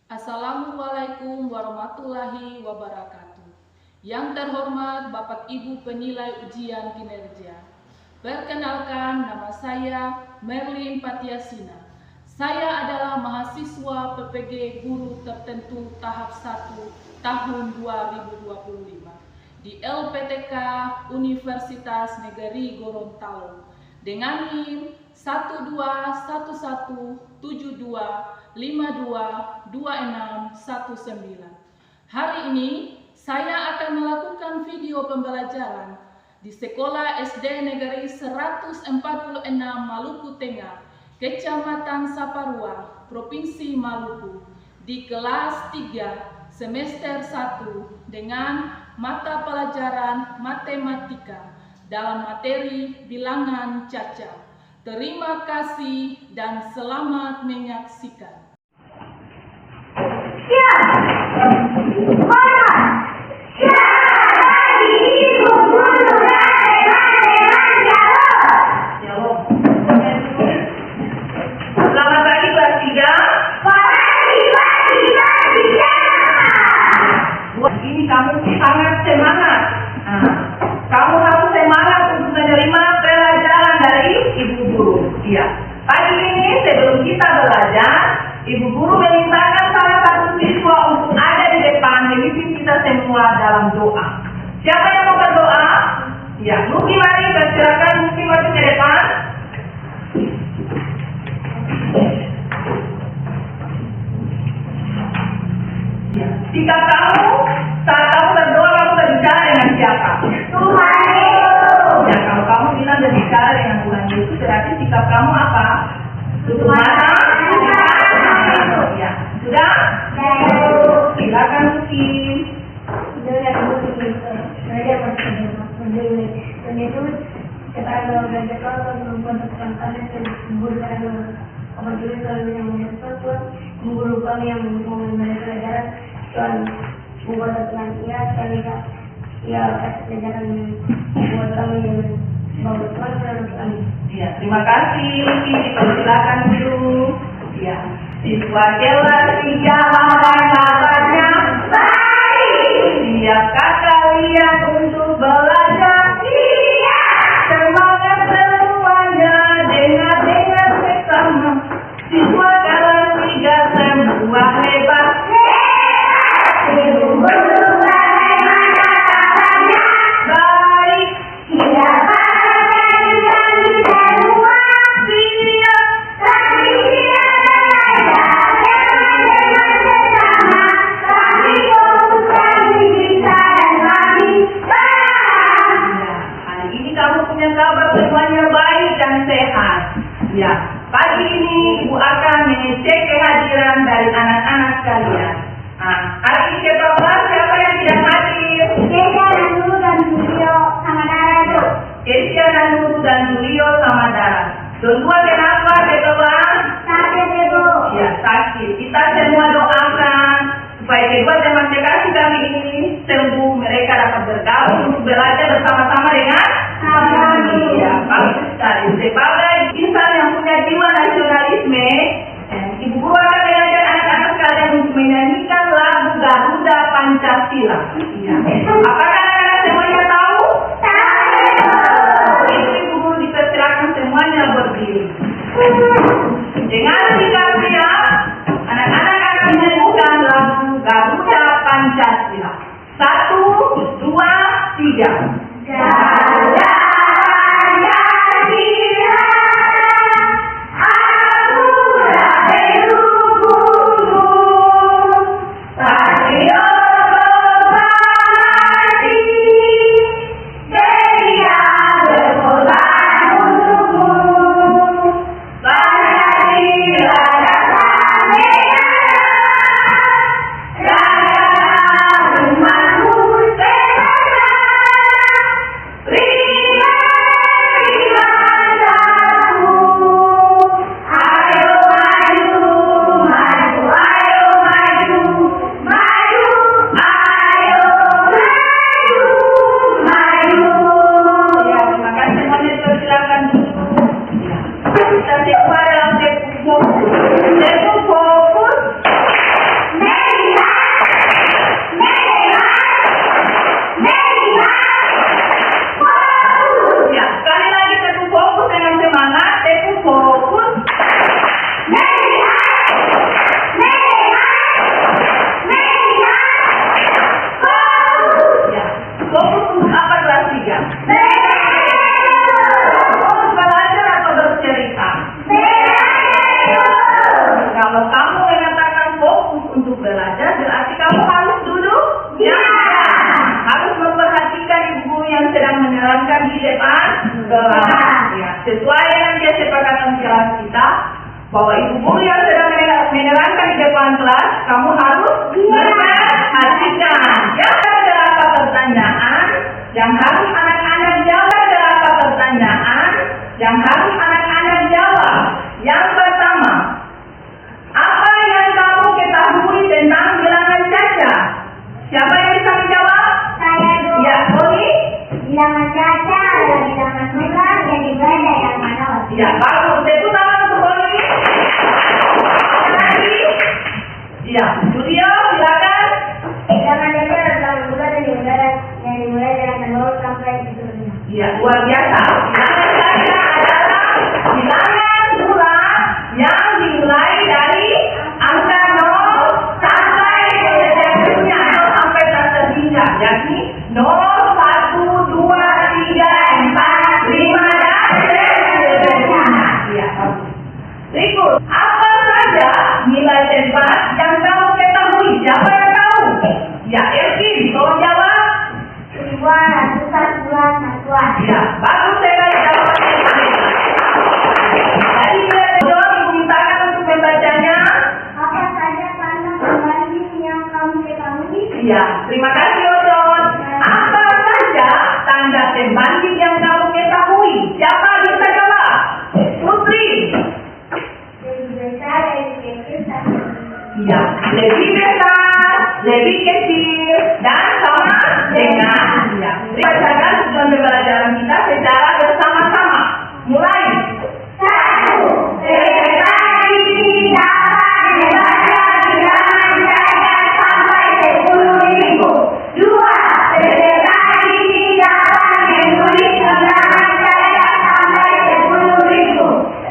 Assalamualaikum warahmatullahi wabarakatuh. Yang terhormat Bapak Ibu penilai ujian kinerja. Perkenalkan, nama saya Merlin Patiasina. Saya adalah mahasiswa PPG Guru Tertentu tahap 1 tahun 2025 di LPTK Universitas Negeri Gorontalo dengan NIM 1211725226219. Hari ini saya akan melakukan video pembelajaran di Sekolah SD Negeri 146 Maluku Tengah, Kecamatan Saparua, Provinsi Maluku, di kelas 3 semester 1 dengan mata pelajaran matematika dalam materi bilangan caca. Terima kasih dan selamat menyaksikan. Selamat pagi kelas 3. Ini kamu sangat semangat. Kamu harus semangat untuk menerima pelajaran dari Ibu Guru. Ya. Pagi ini sebelum kita belajar, Ibu Guru memintakan salah satu siswa untuk ada di depan memimpin kita semua dalam doa. Siapa yang mau berdoa? Ya, Nuki mari persilakan Nuki maju ke depan. Ya. Sikap kamu saat kamu berdoa, kamu berbicara dengan siapa? Tuhan Yesus. Ya, kalau kamu bilang berbicara dengan Tuhan Yesus, berarti sikap kamu apa? Tutup mata. Ya, sudah? Silakan Nuki. Guru kami yang memberi pelajaran Tuhan membuat dengan kami ya pelajaran buat kami yang bagus banget kami. Ya, terima kasih Nuki. Dipersilakan dulu. Ya, siswa kelas 3 apa kabarnya? Baik. Siapkah kalian untuk belajar? Iya. Semangat semuanya, dengar bersama. Siswa kelas 3 semua hebat. Ibu Guru bagaimana kabarnya? Baik. Siapkah kalian semua? Siap. Kami siap belajar dengan bersama. Kami fokus, kami bisa dan kami paham. Ya, hari ini kamu punya kabar semuanya baik dan sehat. Ya, pagi ini Ibu akan mengecek kehadiran dari anak-anak kalian. Hari ini siapa yang tidak hadir? Kesia, Nanu, dan Julio sama Dara itu. Kesia, Nanu, dan Julio sama Dara. Dua kenapa ketua? Sakit Ibu. Ya, sakit. Kita semua doakan supaya kedua teman kasih kami ini sembuh, mereka dapat bergabung untuk belajar bersama-sama dengan kami. Ya, bagus sekali. Sebagai insan yang punya jiwa nasionalisme, Ibu Guru akan mengajak anak-anak sekalian untuk menyanyikan lagu Garuda Pancasila. Ya. Apakah anak-anak semuanya tahu? Tahu. Ibu Guru dipersilakan semuanya berdiri. Dengan sikap siap, anak-anak akan menyanyikan lagu Garuda Pancasila. 1, 2, 3. Garuda Pancasila, aku rayu guru, patriot bermati, sedia berkorban untukmu. kelas. Ya, sesuai dengan kesepakatan kelas kita, bahwa ibu guru yang sedang menerangkan di depan kelas, kamu harus memperhatikan. Jika ada apa pertanyaan, yang harus anak-anak jawab. Ada apa pertanyaan, yang harus anak-anak jawab. Yang pertama, apa yang kamu ketahui tentang bilangan caca? Siapa yang bisa menjawab? Saya dulu. Ya, Tony. Bilangan caca adalah bilangan tunggal yang dimulai dari angka 0. Ya, bagus. Tepuk tangan untuk Tony. Lagi. Ya, Julio, silakan. Bilangan caca adalah tunggal yang dimulai dari angka 0 sampai 75. Ya, luar biasa. Bilangan caca adalah bilangan bulan yang dimulai dari angka 0 sampai seterusnya, 0 sampai terhingga, yakni 0, 1, 2, 3, 4, 5 dan seterusnya. Ya, bagus. Berikut, apa saja nilai tempat yang kamu ketahui? Siapa yang tahu? Ya, Elkin, tolong jawab. Ribuan, ratusan, puluhan, satuan. Ya, bagus sekali jawabannya. Jadi Ibu mintakan untuk membacanya. Apa saja tanda pembanding yang kamu ketahui? Ya, terima kasih Ojon. Apa saja tanda pembanding yang kamu ketahui? Siapa bisa jawab? Putri. Lebih besar, lebih kecil, sama. Ya, lebih besar, lebih kecil, dan sama dengan. Ya, bacakan tujuan pembelajaran kita secara bersama-sama. Mulai. 1. Sekretaris dapat membaca bilangan caca sampai 10.000. 2. Sekretaris dapat menulis bilangan caca sampai 10.000.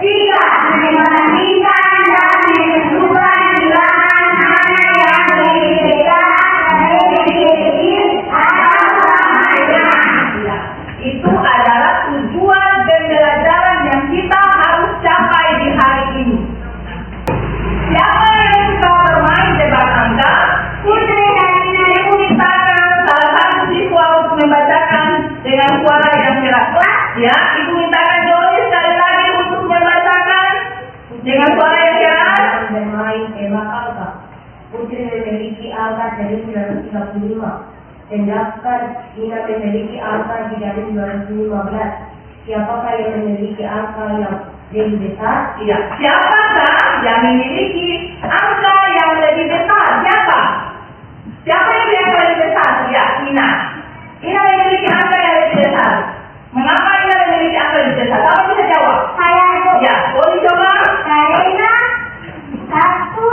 3. Membandingkan dan menentukan bilangan anak yang lebih besar dan lebih kecil atau sama dengan. Ya, itu adalah tujuan pembelajaran yang kita harus capai di hari ini. Siapa yang suka bermain tebak angka? Putri dan Nina. Ibu mintakan salah satu siswa untuk membacakan dengan suara yang keras. Ya, Ibu mintakan Joni sekali lagi untuk membacakan dengan suara yang keras. Bermain tebak angka. Putri memiliki angka dari 935. Sedangkan Nina memiliki angka di dari 915. Siapakah yang memiliki angka yang lebih besar? Ya, siapakah yang memiliki angka yang lebih besar? Siapa? Siapa yang paling besar? Ya, Ina. Ina memiliki angka yang lebih besar. Mengapa Ina memiliki angka yang lebih besar? Siapa bisa jawab? Saya itu. Ya, boleh coba? Karena satu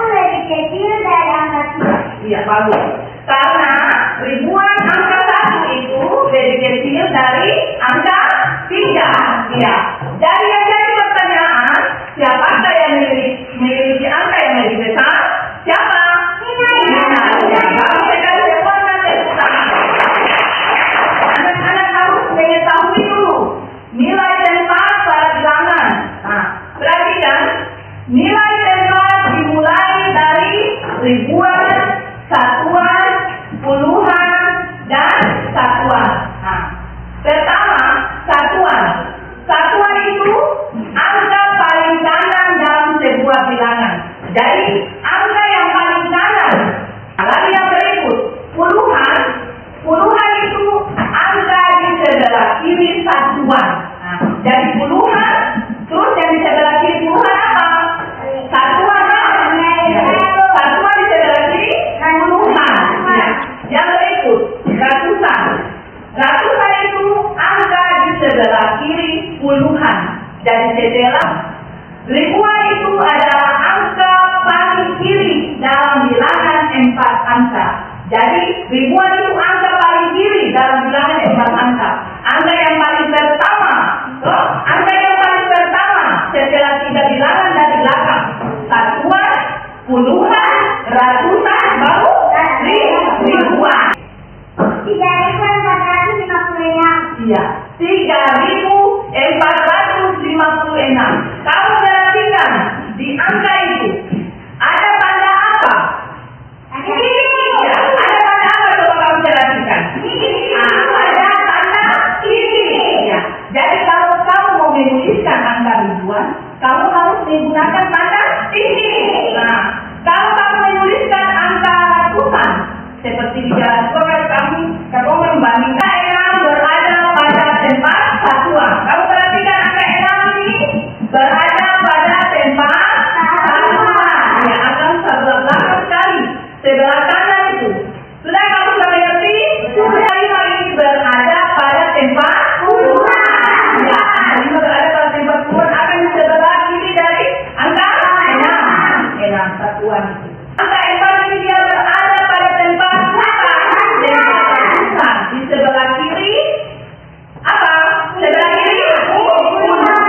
lebih kecil dari angka 3. Iya, bagus. Karena ribuan angka 1 itu lebih kecil dari angka 3. Iya. Jadi yang jadi pertanyaan, siapakah yang memiliki angka yang lebih besar? Siapa? Ina. Ya, bagus sekali. Semuanya tepuk tangan. Anak-anak harus mengetahui dulu nilai tempat pada bilangan. Nah, perhatikan, nilai tempat dimulai dari ribuan, satuan, puluhan, dan satuan. Nah, pertama, satuan. Satuan itu angka paling kanan dalam sebuah bilangan. Jadi, angka yang paling kanan. Lalu yang berikut, puluhan. Puluhan itu angka di sebelah kiri satuan. Nah, jadi puluhan, terus yang di sebelah kiri puluhan apa? Satuan. Satuan di sebelah kiri puluhan. Ya. Yang berikut, ratusan. Ratusan itu angka di sebelah kiri puluhan. Jadi setelah ribuan itu adalah angka paling kiri dalam bilangan 4 angka. Jadi ribuan itu angka paling kiri dalam bilangan 4 angka. Angka yang paling pertama, angka yang paling pertama setelah 3 bilangan dari belakang. Satuan, puluhan, ratusan, baru ribuan. 3.456. Iya, 3.456. Kamu perhatikan di angka itu ada tanda apa? Ya, ada tanda apa coba kamu perhatikan? Ada tanda menggunakan tanda titik. Nah, kalau kamu menuliskan angka ratusan seperti di jalan Korea, kamu membandingkan 6 berada pada tempat satuan. Kamu perhatikan angka 6 ini berada pada tempat satuan. Ya, akan sebelah belakang sekali, sebelah kanan itu. Sudah kamu sudah mengerti? Sudah. 5 ini berada pada tempat puluhan. Ya, 5 berada pada tempat puluhan akan di sebelah kiri dari angka 6 satuan itu. Angka 4 ini dia berada pada tempat ratusan. Di sebelah kiri apa? Sebelah kiri puluhan.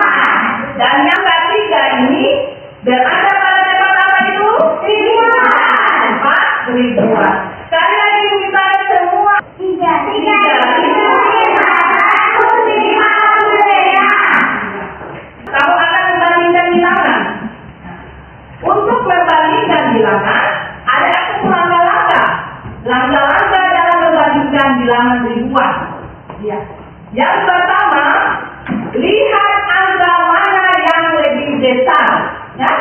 Dan yang ketiga ini berada pada tempat apa itu? Tempat ribuan. Sekali lagi kita semua 3,350. Kamu akan membandingkan bilangan. Untuk membandingkan bilangan, ada aku langkah-langkah. Langkah-langkah dalam membandingkan bilangan ribuan. Ya. Yang pertama, lihat angka mana yang lebih besar. Ya.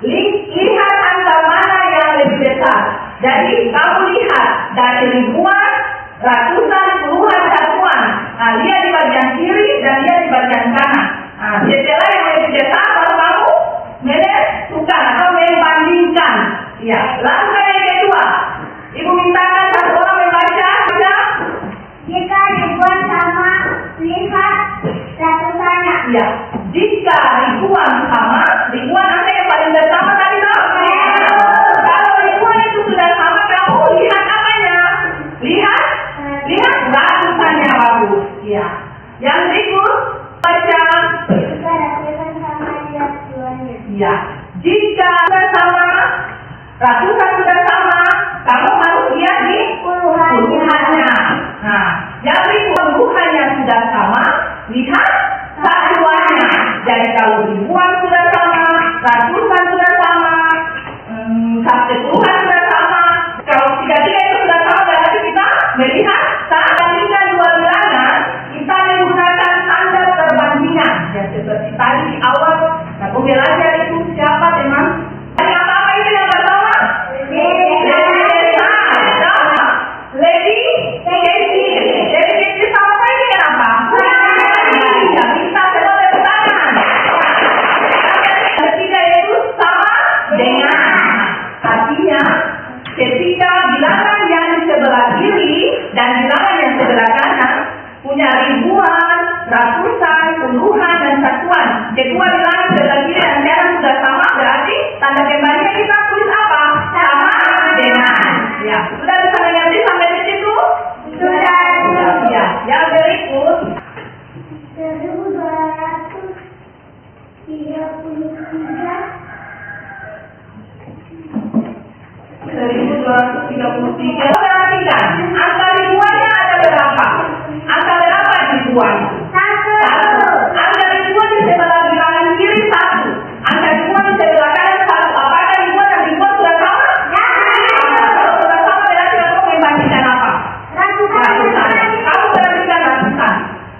Lihat angka mana yang lebih besar. Jadi kamu lihat dari ribuan, ratusan, puluhan, satuan. Nah, lihat di bagian kiri dan lihat di bagian kanan. Nah, setelah yang lebih besar, baru kamu menentukan atau membandingkan. Ya, langkah yang kedua, ibu mintakan satu orang membaca. Jika ribuan sama, lihat ratusannya. Ya, jika ribuan sama, ribuan angka yang paling bersama tadi toh? Kalau ribuan itu sudah sama, kamu lihat apanya? Lihat ratusannya bagus. Ya. Yang berikut baca. Jika ratusan sama, lihat ribuannya. Ya, jika sama, ratusan sudah sama, kamu harus lihat di puluhannya. Nah, yang ribuan puluhannya sudah sama, lihat satuannya. Jadi kalau ribuan sudah sama, ratusan sudah sama, sampai puluhan sudah sama, kalau tiga-tiga itu sudah sama, berarti kita melihat saat bandingkan dua bilangan, kita menggunakan tanda perbandingan. Ya, seperti tadi di awal, nah pembelajar itu siapa teman? Dari apa itu yang pertama? Lebih kecil. Jadi kecil sama saya kenapa? Ya, kita semua bertangan. Ketiga itu sama dengan. Artinya, ketika bilangan yang di sebelah kiri dan bilangan yang sebelah kanan punya ribuan, ratusan, puluhan, dan satuan. Kedua bilangan sebelah kiri dan kanan sudah sama, berarti tanda kembalinya kita tulis apa? Sama dengan. Ya, sudah bisa mengerti sampai di situ? Sudah. Ya, yang berikut. 1233. Perhatikan, angka ribuannya ada berapa? Angka berapa ribuan? 1. Angka ribuan di sebelah bilangan kiri 1. Angka ribuan di sebelah kanan 1. Apakah ribuan dan ribuan sudah sama? Kalau sudah sama berarti kamu membandingkan apa? Ratusan. Kamu membandingkan ratusan.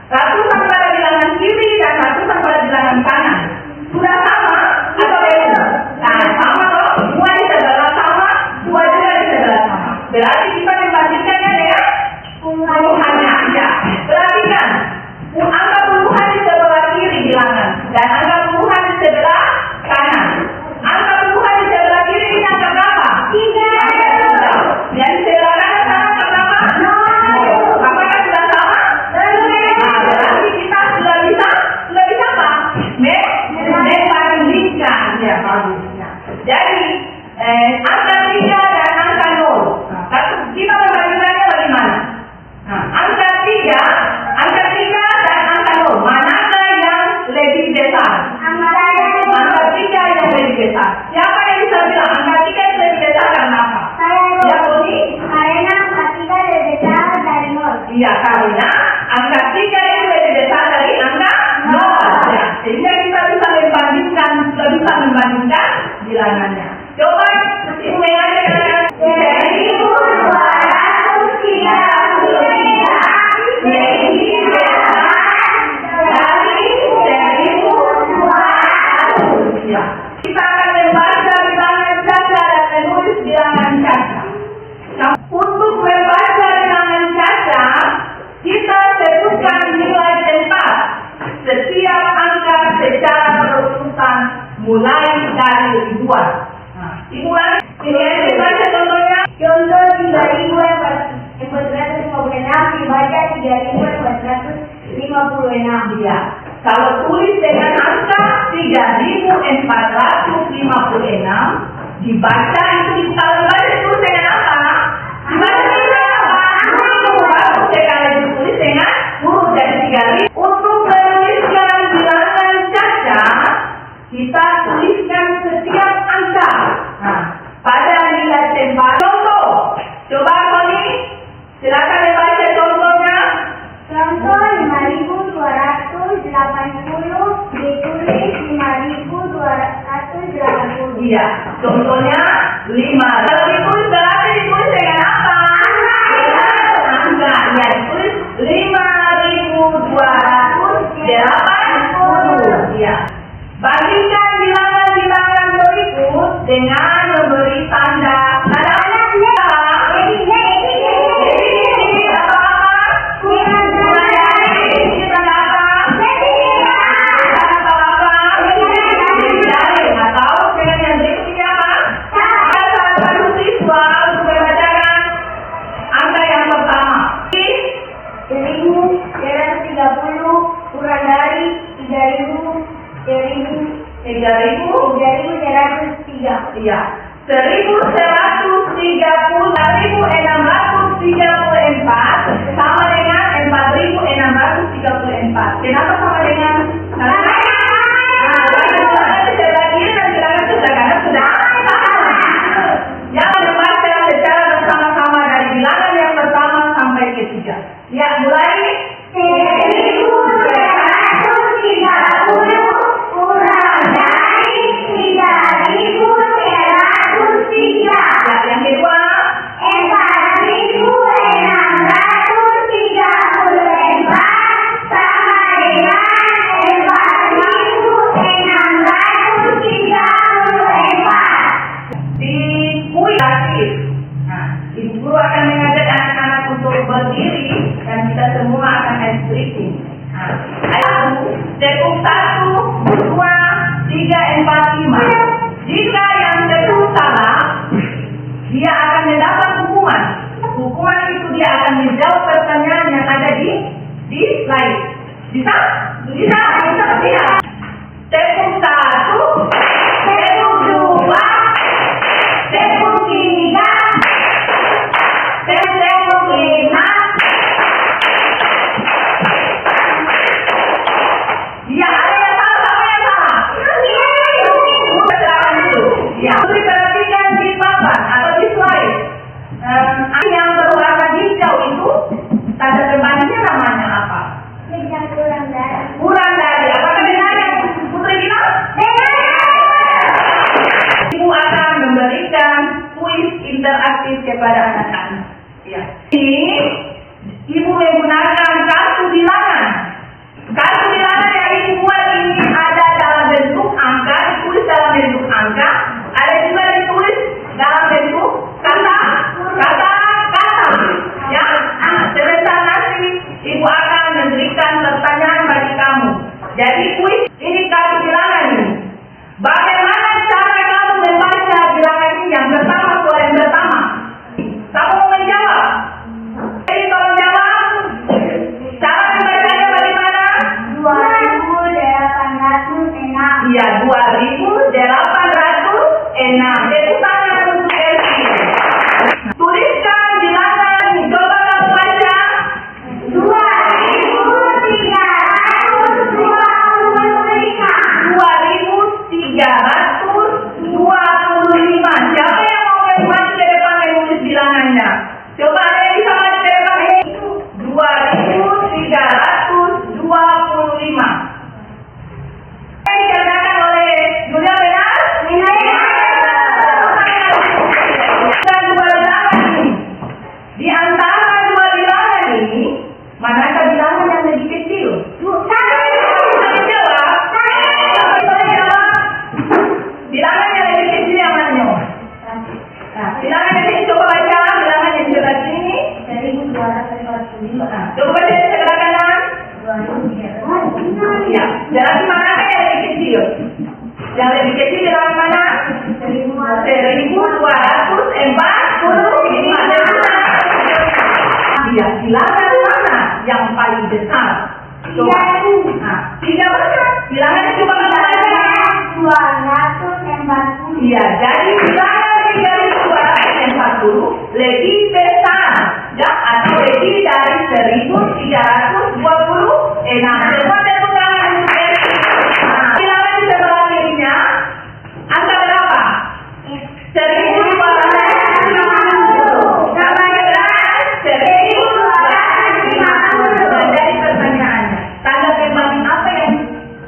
Ratusan pada bilangan kiri dan ratusan pada bilangan kanan. Sudah sama atau beda? Nah, sama toh. Semua di sebelah sama, dua juga di sebelah sama. Berarti kita membandingkannya dengan puluhannya. Ya. Perhatikan, angka puluhan di sebelah kiri bilangan dan angka puluhan di sebelah kanan. Angka puluhan di sebelah kiri ini angka berapa? 3. Dan di sebelah kanan sama angka berapa? 0. Apakah sudah sama? Nah, berarti kita sudah bisa apa? Membandingkan. Ya, bagusnya. Jadi, angka 3 dan angka 0. Nah, kita membandingkannya bagaimana? Nah, angka 3 dan angka 0. Manakah yang lebih besar? Angka 3 yang lebih besar. Siapa yang bisa bilang angka 3 yang lebih besar karena apa? Ya, Boni? Karena angka 3 lebih besar dari 0. Iya, karena angka 3 itu lebih besar dari angka 0. Ya, sehingga kita bisa membandingkan bilangannya. Coba ibu mengajarkan 1233 lebih besar dari 1200. Ya, kita mulai dari ribuan. Nah, Ibu lagi, ini baca contohnya. Contoh 3.456 dibaca 3.456. Dia. Kalau tulis dengan angka 3.456 dibaca itu kalau dibaca ditulis dengan apa? Dibaca dengan apa? Baru sekali ditulis dengan huruf dari 3.000. Untuk menuliskan bilangan cacat, kita tuliskan setiap angka. Nah, pada nilai tempat. Contoh, coba Koni, silakan dibaca contohnya. Contoh 5.280 ditulis 5.280. Iya, contohnya 5. Kalau ditulis berarti ditulis dengan apa? Angka. Ya, ditulis 5.280. Iya. Bandingkan bilangan-bilangan berikut dengan memberi tanda. Tanda apa? Kurang dari 3.303. Iya, 1.130, 1.634 sama dengan 4.634. Kenapa sama dengan? Jangan membaca secara bersama-sama dari bilangan yang pertama sampai ketiga. Ya, mulai. 1.230 kurang dari 3.303. Ya, yang kedua. 4.634 sama dengan 4.634. Di kuis aktif. Nah, ibu guru akan mengajak anak-anak untuk berdiri dan kita semua akan stretching. Nah, ayo, tepuk 1, 2, 3, 4, 5. Jika yang tepuk salah, dia akan mendapat hukuman. Hukuman itu dia akan menjawab pertanyaan yang ada di slide. Bisa? Bisa? Bisa? Tepuk 1, tepuk 2, tepuk 3, tepuk 5. Ya, ada yang salah, apa yang salah? Silakan dulu. Ya, Putri perhatikan di papan atau di slide. Yang berwarna hijau itu tanda terbandingnya namanya apa? Kurang dari. Apakah benar yang Putri bilang? Ibu akan memberikan kuis interaktif kepada anak-anak. Ya. Ini ibu menggunakan kartu bilangan. Kartu bilangan yang ibu buat ini ada dalam bentuk angka, ditulis dalam bentuk angka, ada juga ditulis dalam bentuk kata. Ya. Sebentar nanti ibu akan memberikan pertanyaan bagi kamu. Jadi kuis ini kartu bilangan ini. Bagaimana cara kamu membaca bilangan ini? Yang pertama, soal yang pertama. Kamu mau menjawab. Jadi paling besar? Coba. 3.000. Nah, 3 berapa? Bilangan coba kembali. 240. Iya, jadi bilangan 3.240 lebih besar, ya, atau lebih dari 1.326. Semua tepuk tangan untuk Eri. Nah, bilangan di sebelah kirinya, angka berapa? 1.250. Sama dengan 1.250. Jadi pertanyaannya, tanda perbanding apa yang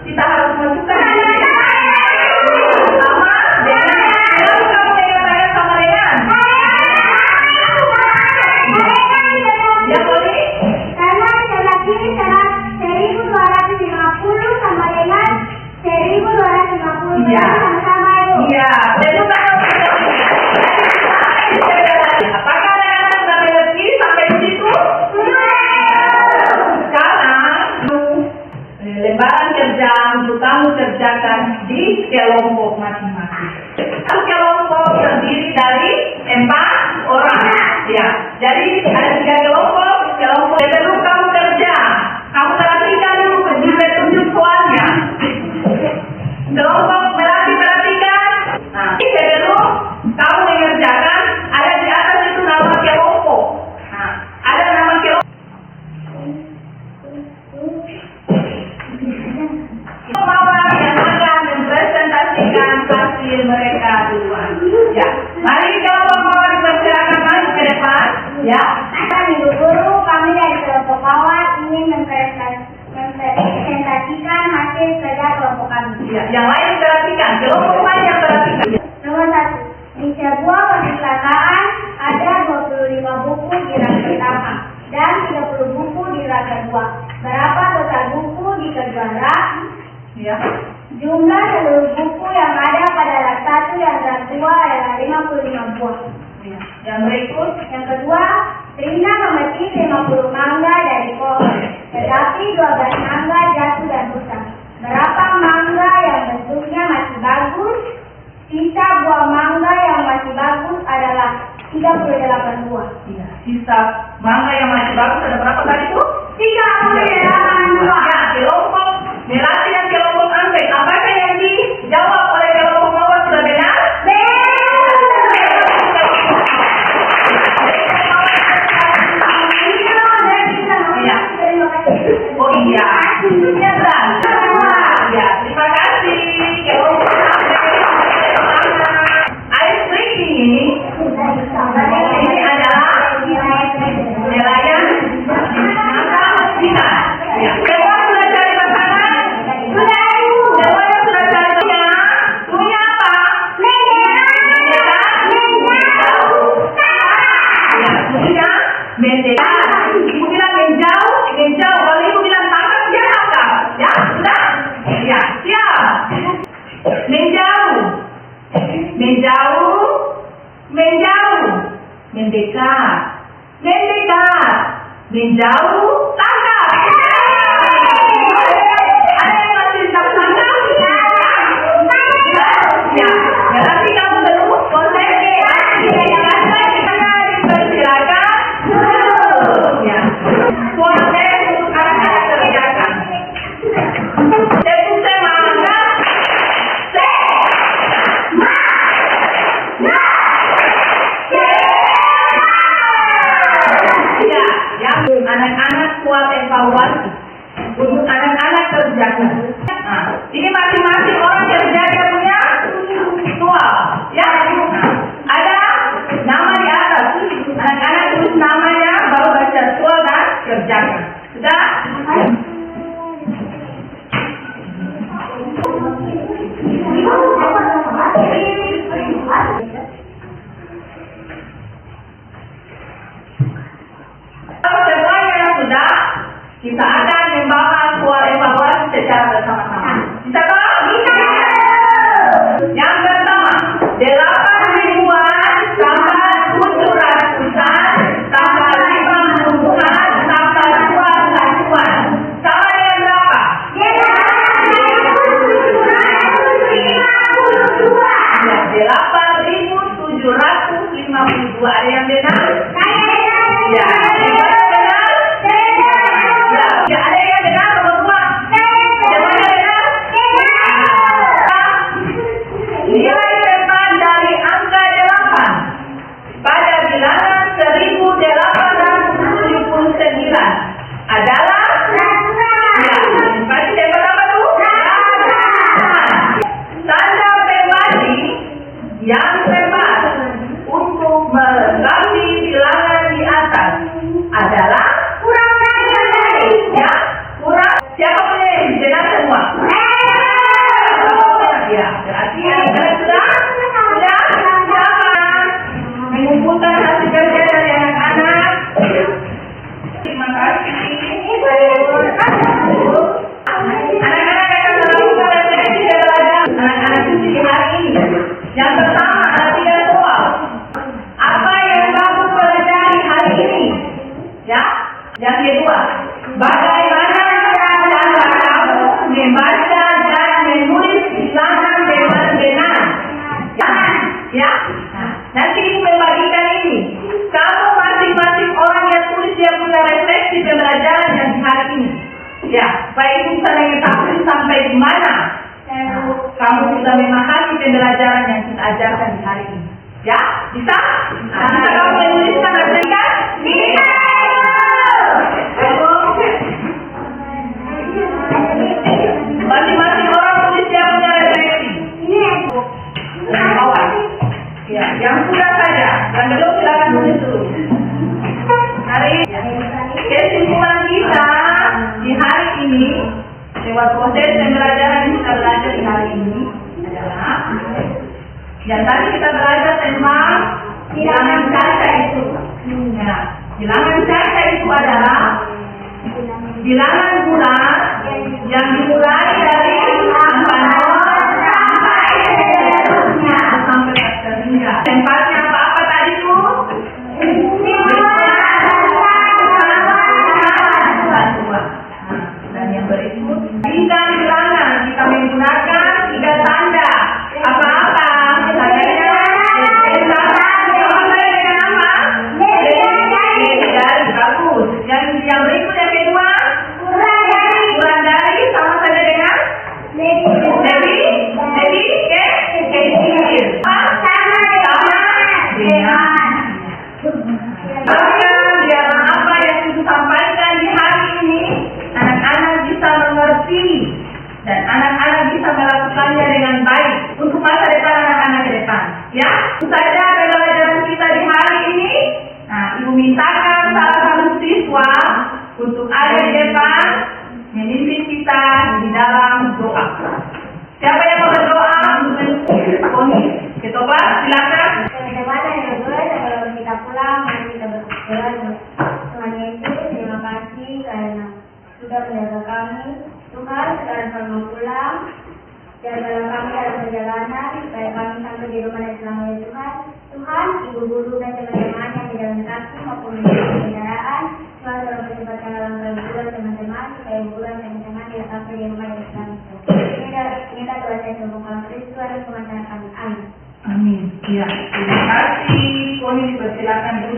kita harus masukkan? Sama dengan, kalau kamu ingat sama dengan? Ya boleh? Karena sebelah kiri 1.250 sama dengan 1.250. Iya. Sama-sama itu. Iya, tepuk tangan untuk Eri. Apakah anak-anak sudah mengerti sampai di situ? Sekarang lembaran kerja untuk kamu kerjakan di kelompok masing-masing. Satu kelompok terdiri dari 4 orang. Ya, jadi ada 3 kelompok. Kelompok sebelum kamu kerja, kamu perhatikan dulu di petunjuk soalnya. Kelompok perhatikan. Nah, sebelum kamu mengerjakan, ada di atas itu nama kelompok. Nah, ada nama kelompok. Mawar yang akan mempresentasikan hasil mereka duluan. Ya, mari kelompok mawar dipersilakan maju ke depan. Ya. Ibu guru, kami dari kelompok mawar ingin mempresentasikan hasil kerja kelompok kami. Ya, yang lain perhatikan, kelompok lain yang perhatikan. Nomor 1. Di sebuah perpustakaan ada 25 buku di rak pertama dan 30 buku di rak kedua. Berapa total buku di kedua rak? Ya. Jumlah seluruh buku yang ada pada rak 1 dan rak 2 adalah 55 buah. Ya. Yang berikut. Yang kedua, Rina memetik 50 mangga dari pohon, tetapi 12 mangga jatuh dan rusak. Berapa mangga yang bentuknya masih bagus? Sisa buah mangga yang masih bagus adalah 38 buah. Ya, sisa mangga yang masih bagus ada berapa tadi itu? 38 buah. Ya, kelompok Melati dan kelompok Anggrek. Apakah yang dijawab oleh kelompok mawar sudah benar? Oh iya, ya, ya, terima kasih. Kelompok Anggrek. Ice breaking ini adalah nelayan mangga kita. Ya, semua sudah cari pasangan? Sudah, Ibu. Semuanya sudah cari punya? Punya apa? Ya, punya mendeka. Ibu bilang menjauh. Kalau ibu bilang tangkap, dia tangkap. Ya, sudah? Ya, siap. Menjauh. Mendekat. Menjauh, tangkap. Ada yang masih tidak tangkap? Ya, berarti kamu belum konsentrasi. Dipersilakan. Ya, proses untuk anak-anak kerjakan. Tepuk semangat. Ya, yang anak-anak kuat evaluasi untuk anak-anak kerjakan. Nah, ini masing-masing orang kerjakan punya soal. Ya, nah, ada nama di atas. Anak-anak tulis namanya, baru baca soal dan kerjakan. Sudah? Kalau semuanya sudah, kita akan membahas soal evaluasi secara bersama-sama. Bisa toh? Bisa. Yang pertama, 8 ribuan tambah 700-an tambah 50-an tambah 200-an. Sama dengan berapa? 8.752. Ada yang benar? Ya. Yang benar? Ya. Nilai teman dari angka 8 pada bilangan 1879 adalah pasti teman apa tuh? Tanda pembanding yang tepat untuk melengkapi bilangan di atas adalah kurang dari, ya, kurang. Siapa punya yang jelas semua? Ya, berarti yang sudah siapa mengumpulkan hasil kerja dari anak-anak. Terima kasih. Anak-anak akan melakukan refleksi dan belajar anak-anak di hari ini. Yang pertama ada 3 soal. Apa yang kamu pelajari hari ini? Ya. Yang kedua, bagaimana cara kamu membaca dan menulis bilangan dengan benar? Ya. Nanti ibu membagikan ini. Kamu masing-masing orang yang tulis dia punya refleksi pembelajaran yang di hari ini. Ya, supaya ibu bisa mengetahui sampai di mana kamu sudah memahami pembelajaran yang kita ajarkan di hari ini. Ya, bisa? Bisa kamu menuliskan refleksi? Bisa. Masing-masing orang tulis dia punya refleksi. Yang bawah. Ya, yang sudah saja. Yang belum silakan tulis dulu. Hari kesimpulan kita di hari ini lewat proses pembelajaran yang kita belajar di hari ini adalah yang tadi kita belajar tentang bilangan caca itu. Ya, bilangan caca itu adalah bilangan bulan yang dimulai dari angka 0 sampai seterusnya sampai terhingga. Tempatnya apa tadi tuh? Dan yang berikut bintang bilangan kita menggunakan 3 tanda. Apa-apa? Tandanya dari bagus. Yang berikut yang kedua kurang dari sama saja dengan lebih kecil. Sama dengan biarlah apa yang ibu sampaikan di hari ini anak-anak bisa mengerti dan anak-anak bisa melakukannya dengan baik untuk masa depan anak-anak ke depan. Ya, itu saja pembelajaran kita di hari ini. Nah, ibu mintakan salah satu siswa untuk ada di depan memimpin kita di dalam doa. Siapa yang mau berdoa? Koni, ketua, silakan. Teman-teman yang berdoa sebelum kita pulang, mari kita berdoa. Tuhan Yesus, terima kasih karena sudah menjaga kami. Tuhan, sekarang kami mau pulang. Jagalah kami dalam perjalanan supaya kami sampai di rumah dan selamat ya Tuhan. Tuhan, ibu guru dan teman-teman yang berjalan kaki maupun menggunakan kendaraan, Tuhan tolong percepatkan dalam liburan teman-teman supaya liburan teman-teman tidak sampai di rumah dan selamat. Ini doa saya semoga dalam Kristus Tuhan dan kami. Amin. Amin. Ya, terima kasih. Koni dipersilakan dulu.